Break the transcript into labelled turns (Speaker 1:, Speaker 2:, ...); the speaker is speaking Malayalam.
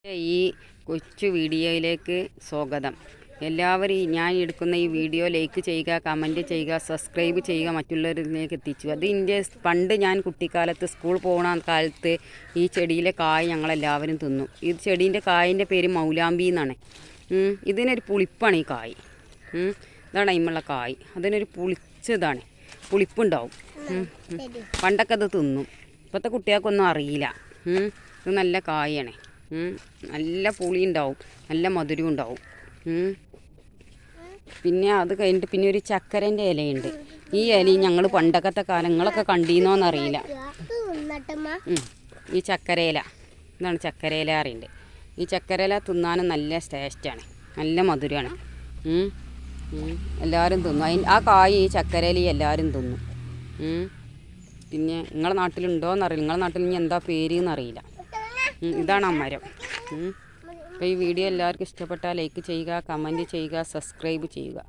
Speaker 1: ഈ കൊച്ചു വീഡിയോയിലേക്ക് സ്വാഗതം. എല്ലാവരും ഞാൻ എടുക്കുന്ന ഈ വീഡിയോ ലൈക്ക് ചെയ്യുക, കമൻറ്റ് ചെയ്യുക, സബ്സ്ക്രൈബ് ചെയ്യുക, മറ്റുള്ളവരിലേക്ക് എത്തിച്ചു. അത് പണ്ട് ഞാൻ കുട്ടിക്കാലത്ത് സ്കൂൾ പോകുന്ന കാലത്ത് ഈ ചെടിയിലെ കായ് ഞങ്ങളെല്ലാവരും തിന്നു. ഈ ചെടീൻ്റെ കായിൻ്റെ പേര് മൗലാമ്പി എന്നാണ്. ഇതിനൊരു പുളിപ്പാണ് ഈ കായ്. ഇതാണ് അതിമുള്ള കായ്. അതിനൊരു പുളിച്ചതാണ്, പുളിപ്പുണ്ടാവും. പണ്ടൊക്കെ അത് തിന്നും. ഇപ്പോഴത്തെ കുട്ടികൾക്കൊന്നും അറിയില്ല. ഇത് നല്ല കായാണ്. നല്ല പുളി ഉണ്ടാവും, നല്ല മധുരം ഉണ്ടാവും. പിന്നെ അത് കഴിഞ്ഞിട്ട് പിന്നെ ഒരു ചക്കരൻ്റെ ഇലയുണ്ട്. ഈ ഇലയും ഞങ്ങൾ പണ്ടൊക്കത്തെ കാലങ്ങളൊക്കെ കണ്ടീന്നോന്നറിയില്ല. ഈ ചക്കരയില, ഇതാണ് ചക്കരയില അറിയുന്നത്. ഈ ചക്കരയില തിന്നാനും നല്ല ടേസ്റ്റാണ്, നല്ല മധുരമാണ്. എല്ലാവരും തിന്നും. ആ കായ് ഈ ചക്കരയില എല്ലാവരും തിന്നും. പിന്നെ നിങ്ങളെ നാട്ടിലുണ്ടോയെന്നറിയില്ല. നിങ്ങളെ നാട്ടിൽ ഇനി എന്താ പേര് എന്നറിയില്ല. ഇതാണ് ആ മരം. അപ്പോൾ ഈ വീഡിയോ എല്ലാവർക്കും ഇഷ്ടപ്പെട്ടാൽ ലൈക്ക് ചെയ്യുക, കമൻറ്റ് ചെയ്യുക, സബ്സ്ക്രൈബ് ചെയ്യുക.